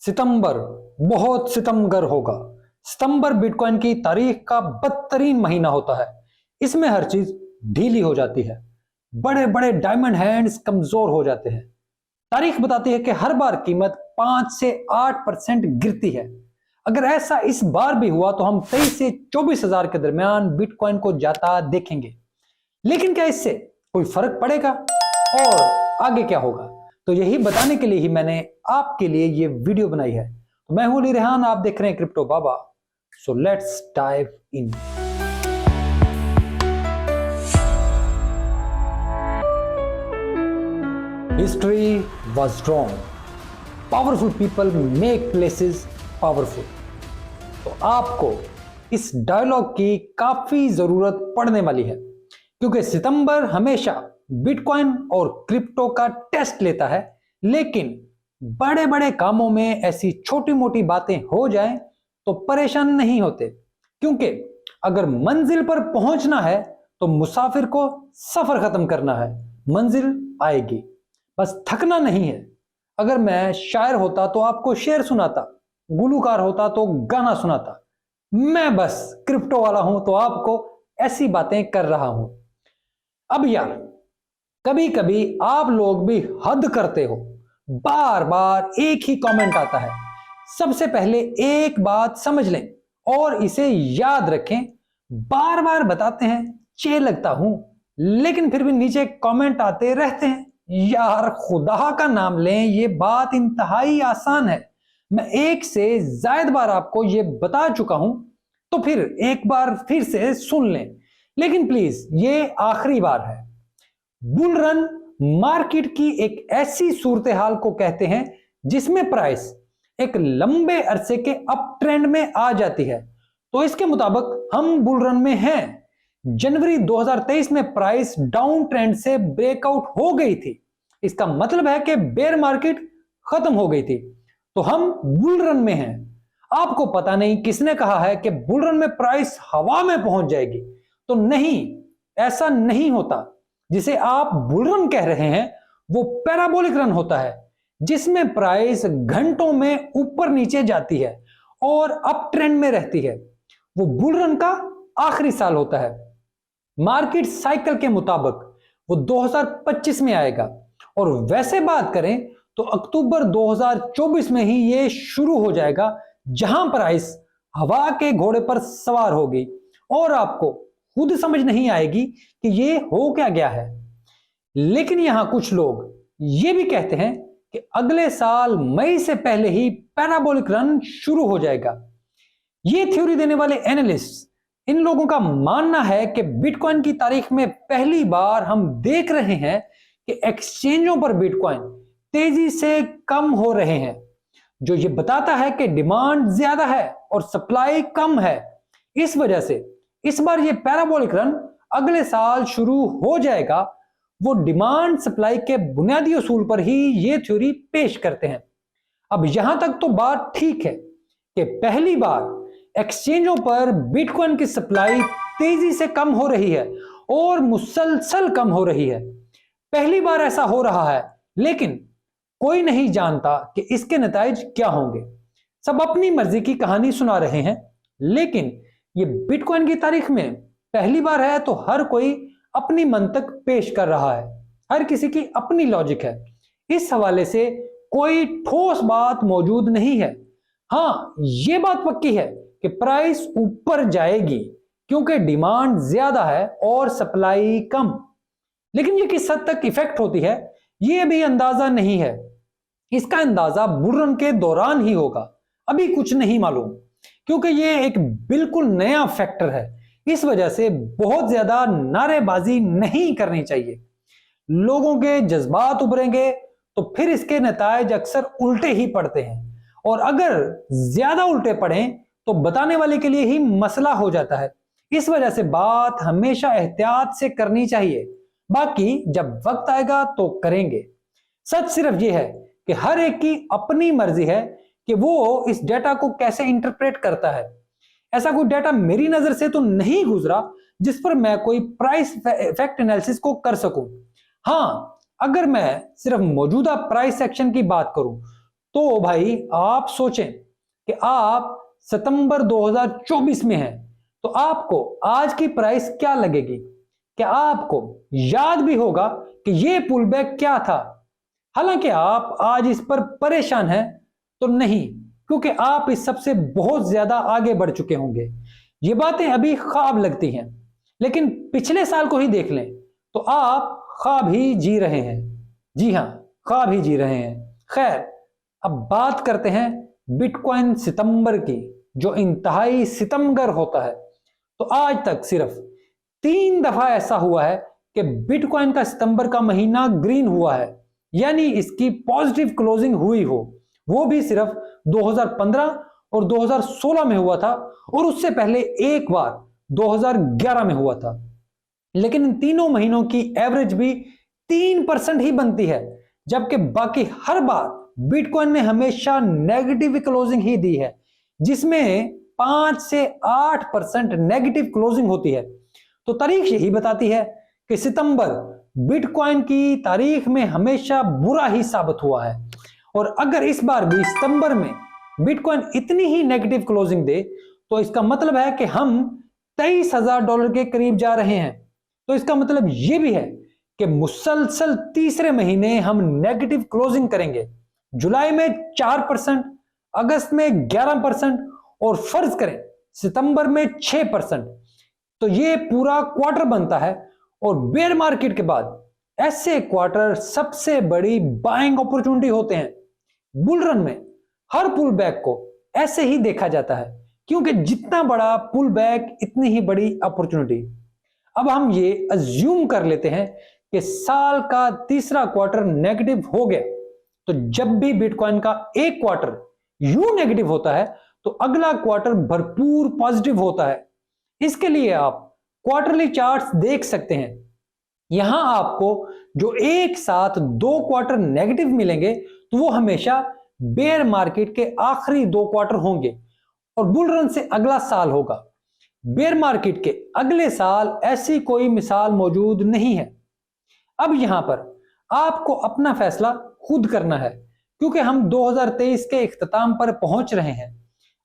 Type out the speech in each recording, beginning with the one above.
सितंबर बहुत सितमगर होगा। सितंबर बिटकॉइन की तारीख का बदतरीन महीना होता है। इसमें हर चीज ढीली हो जाती है। बड़े बड़े डायमंड हैंड्स कमजोर हो जाते हैं। तारीख बताती है कि हर बार कीमत 5 से 8% गिरती है। अगर ऐसा इस बार भी हुआ तो हम 23 से 24 हजार के दरमियान बिटकॉइन को जाता देखेंगे। लेकिन क्या इससे कोई फर्क पड़ेगा और आगे क्या होगा? तो यही बताने के लिए ही मैंने आपके लिए ये वीडियो बनाई है। तो मैं हूं अली रेहान, आप देख रहे हैं crypto Baba. So let's dive in. History was wrong. Powerful people make places powerful. तो आपको इस डायलॉग की काफी जरूरत पड़ने वाली है, क्योंकि सितंबर हमेशा बिटकॉइन और क्रिप्टो का टेस्ट लेता है। लेकिन बड़े बड़े कामों में ऐसी छोटी मोटी बातें हो जाएं तो परेशान नहीं होते, क्योंकि अगर मंजिल पर पहुंचना है तो मुसाफिर को सफर खत्म करना है। मंजिल आएगी, बस थकना नहीं है। अगर मैं शायर होता तो आपको शेर सुनाता, गुलूकार होता तो गाना सुनाता। मैं बस क्रिप्टो वाला हूं तो आपको ऐसी बातें कर रहा हूं। अब यार, कभी कभी आप लोग भी हद करते हो। बार बार एक ही कमेंट आता है। सबसे पहले एक बात समझ लें और इसे याद रखें। बार बार बताते हैं चे लगता हूं, लेकिन फिर भी नीचे कमेंट आते रहते हैं। यार खुदा का नाम लें, ये बात इंतहाई आसान है। मैं एक से ज्यादा बार आपको ये बता चुका हूं, तो फिर एक बार फिर से सुन लें। लेकिन प्लीज ये आखिरी बार है। बुल रन मार्केट की एक ऐसी सूरत हाल को कहते हैं जिसमें प्राइस एक लंबे अरसे के अप ट्रेंड में आ जाती है। तो इसके मुताबिक हम बुल रन में हैं। जनवरी 2023 में प्राइस डाउन ट्रेंड से ब्रेकआउट हो गई थी। इसका मतलब है कि बेयर मार्केट खत्म हो गई थी, तो हम बुल रन में हैं। आपको पता नहीं किसने कहा है कि बुल रन में प्राइस हवा में पहुंच जाएगी। तो नहीं, ऐसा नहीं होता। जिसे आप बुल रन कह रहे हैं वो पैराबोलिक रन होता है, जिसमें प्राइस घंटों में ऊपर नीचे जाती है और अप ट्रेंड में रहती है। वो बुल रन का आखिरी साल होता है। मार्केट साइकिल के मुताबिक वो 2025 में आएगा, और वैसे बात करें तो अक्टूबर 2024 में ही ये शुरू हो जाएगा, जहां प्राइस हवा के घोड़े पर सवार होगी और आपको खुद समझ नहीं आएगी कि ये हो क्या गया है। लेकिन यहां कुछ लोग ये भी कहते हैं कि अगले साल मई से पहले ही पैराबोलिक रन शुरू हो जाएगा। ये थ्योरी देने वाले एनालिस्ट, इन लोगों का मानना है कि बिटकॉइन की तारीख में पहली बार हम देख रहे हैं कि एक्सचेंजों पर बिटकॉइन तेजी से कम हो रहे हैं, जो ये बताता है कि डिमांड ज्यादा है और सप्लाई कम है। इस वजह से इस बार ये पैराबोलिक रन अगले साल शुरू हो जाएगा। वो डिमांड सप्लाई के बुनियादी उसूल पर ही ये थ्योरी पेश करते हैं। अब यहां तक तो बात ठीक है कि पहली बार एक्सचेंजों पर बिटकॉइन की सप्लाई तेजी से कम हो रही है और मुसलसल कम हो रही है। पहली बार ऐसा हो रहा है, लेकिन कोई नहीं जानता कि इसके नतीजे क्या होंगे। सब अपनी मर्जी की कहानी सुना रहे हैं, लेकिन ये बिटकॉइन की तारीख में पहली बार है, तो हर कोई अपनी मंतक पेश कर रहा है। हर किसी की अपनी लॉजिक है। इस हवाले से कोई ठोस बात मौजूद नहीं है। हाँ, ये बात पक्की है कि प्राइस ऊपर जाएगी, क्योंकि डिमांड ज्यादा है और सप्लाई कम। लेकिन ये किस हद तक इफेक्ट होती है, ये भी अंदाजा नहीं है। इसका अंदाजा बुल रन के दौरान ही होगा। अभी कुछ नहीं मालूम, क्योंकि ये एक बिल्कुल नया फैक्टर है। इस वजह से बहुत ज्यादा नारेबाजी नहीं करनी चाहिए। लोगों के जज्बात उभरेंगे तो फिर इसके नतीजे अक्सर उल्टे ही पड़ते हैं, और अगर ज्यादा उल्टे पड़े तो बताने वाले के लिए ही मसला हो जाता है। इस वजह से बात हमेशा एहतियात से करनी चाहिए। बाकी जब वक्त आएगा तो करेंगे। सच सिर्फ यह है कि हर एक की अपनी मर्जी है कि वो इस डेटा को कैसे इंटरप्रेट करता है। ऐसा कोई डेटा मेरी नजर से तो नहीं गुजरा जिस पर मैं कोई प्राइस इफेक्ट एनालिसिस को कर सकूं। हां, अगर मैं सिर्फ मौजूदा प्राइस एक्शन की बात करूं तो भाई आप सोचें कि आप सितंबर 2024 में हैं, तो आपको आज की प्राइस क्या लगेगी? क्या आपको याद भी होगा कि ये पुल बैक क्या था? हालांकि आप आज इस पर परेशान हैं तो नहीं, क्योंकि आप इस सबसे बहुत ज्यादा आगे बढ़ चुके होंगे। ये बातें अभी ख्वाब लगती हैं, लेकिन पिछले साल को ही देख लें तो आप ख्वाब ही जी रहे हैं। जी हां, ख्वाब ही जी रहे हैं। खैर, अब बात करते हैं बिटकॉइन सितंबर की, जो इंतहाई सितमगर होता है। तो आज तक सिर्फ 3 दफा ऐसा हुआ है कि बिटकॉइन का सितंबर का महीना ग्रीन हुआ है, यानी इसकी पॉजिटिव क्लोजिंग हुई हो। वो भी सिर्फ 2015 और 2016 में हुआ था, और उससे पहले एक बार 2011 में हुआ था। लेकिन इन तीनों महीनों की एवरेज भी 3% ही बनती है, जबकि बाकी हर बार बिटकॉइन ने हमेशा नेगेटिव क्लोजिंग ही दी है, जिसमें 5 से 8% नेगेटिव क्लोजिंग होती है। तो तारीख यही बताती है कि सितंबर बिटकॉइन की तारीख में हमेशा बुरा ही साबित हुआ है। और अगर इस बार भी सितंबर में बिटकॉइन इतनी ही नेगेटिव क्लोजिंग दे, तो इसका मतलब है कि हम $23,000 के करीब जा रहे हैं। तो इसका मतलब यह भी है कि मुसलसल तीसरे महीने हम नेगेटिव क्लोजिंग करेंगे। जुलाई में 4%, अगस्त में 11%, और फर्ज करें सितंबर में 6%। तो ये पूरा क्वार्टर बनता है। और बेयर मार्केट के बाद ऐसे क्वार्टर सबसे बड़ी बाइंग अपॉर्चुनिटी होते हैं। बुल रन में हर पुल बैक को ऐसे ही देखा जाता है, क्योंकि जितना बड़ा पुल बैक इतनी ही बड़ी अपॉर्चुनिटी। अब हम ये अज्यूम कर लेते हैं कि साल का तीसरा क्वार्टर नेगेटिव हो गया, तो जब भी बिटकॉइन का एक क्वार्टर यूं नेगेटिव होता है, तो अगला क्वार्टर भरपूर पॉजिटिव होता है। इसके लिए आप क्वार्टरली चार्ट्स देख सकते हैं। यहां आपको जो एक साथ 2 क्वार्टर नेगेटिव मिलेंगे, तो वो हमेशा बेयर मार्केट के आखिरी 2 क्वार्टर होंगे, और बुल रन से अगला साल होगा। बेयर मार्केट के अगले साल ऐसी कोई मिसाल मौजूद नहीं है। अब यहां पर आपको अपना फैसला खुद करना है, क्योंकि हम 2023 के इख्तिताम पर पहुंच रहे हैं।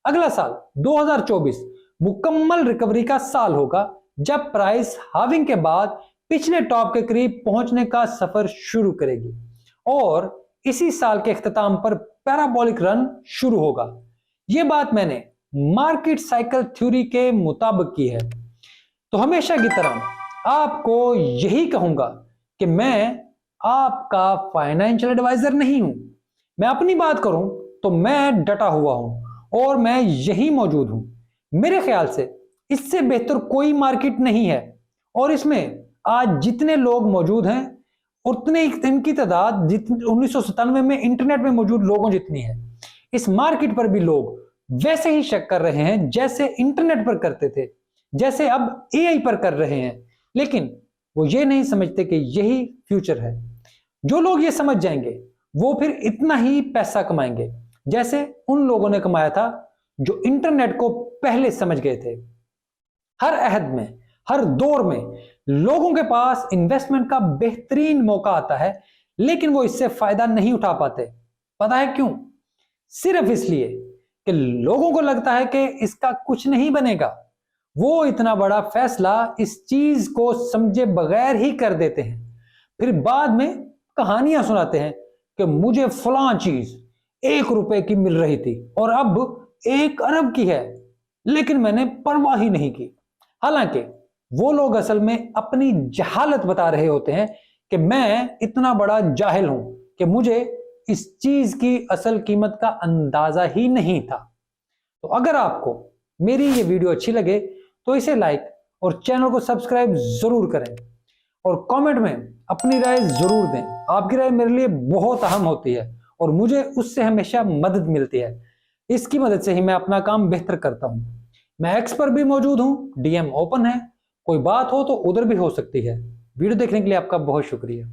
अगला साल 2024 मुकम्मल रिकवरी का साल होगा, जब प्राइस हाविंग के बाद पिछले टॉप के करीब पहुंचने का सफर शुरू करेगी, और इसी साल के इख्तिताम पर पैराबोलिक रन शुरू होगा। यह बात मैंने मार्केट साइकिल थ्योरी के मुताबिक की है। तो हमेशा की तरह आपको यही कहूंगा कि मैं आपका फाइनेंशियल एडवाइजर नहीं हूं। मैं अपनी बात करूं तो मैं डटा हुआ हूं, और मैं यही मौजूद हूं। मेरे ख्याल से इससे बेहतर कोई मार्केट नहीं है, और इसमें आज जितने लोग मौजूद हैं उतने इनकी तादाद 1997 में इंटरनेट में मौजूद लोगों जितनी है। इस मार्केट पर भी लोग वैसे ही शक कर रहे हैं जैसे इंटरनेट पर करते थे, जैसे अब एआई पर कर रहे हैं। लेकिन वो ये नहीं समझते कि यही फ्यूचर है। जो लोग ये समझ जाएंगे वो फिर इतना ही पैसा कमाएंगे जैसे उन लोगों ने कमाया था जो इंटरनेट को पहले समझ गए थे। हर अहद में, हर दौर में लोगों के पास इन्वेस्टमेंट का बेहतरीन मौका आता है, लेकिन वो इससे फायदा नहीं उठा पाते। पता है क्यों? सिर्फ इसलिए कि लोगों को लगता है कि इसका कुछ नहीं बनेगा। वो इतना बड़ा फैसला इस चीज को समझे बगैर ही कर देते हैं, फिर बाद में कहानियां सुनाते हैं कि मुझे फलां चीज ₹1 की मिल रही थी और अब 1 अरब की है, लेकिन मैंने परवाह ही नहीं की। हालांकि वो लोग असल में अपनी जहालत बता रहे होते हैं कि मैं इतना बड़ा जाहिल हूं कि मुझे इस चीज की असल कीमत का अंदाजा ही नहीं था। तो अगर आपको मेरी ये वीडियो अच्छी लगे तो इसे लाइक और चैनल को सब्सक्राइब जरूर करें, और कमेंट में अपनी राय जरूर दें। आपकी राय मेरे लिए बहुत अहम होती है और मुझे उससे हमेशा मदद मिलती है। इसकी मदद से ही मैं अपना काम बेहतर करता हूं। मैं एक्स पर भी मौजूद हूं, डीएम ओपन है, कोई बात हो तो उधर भी हो सकती है। वीडियो देखने के लिए आपका बहुत शुक्रिया।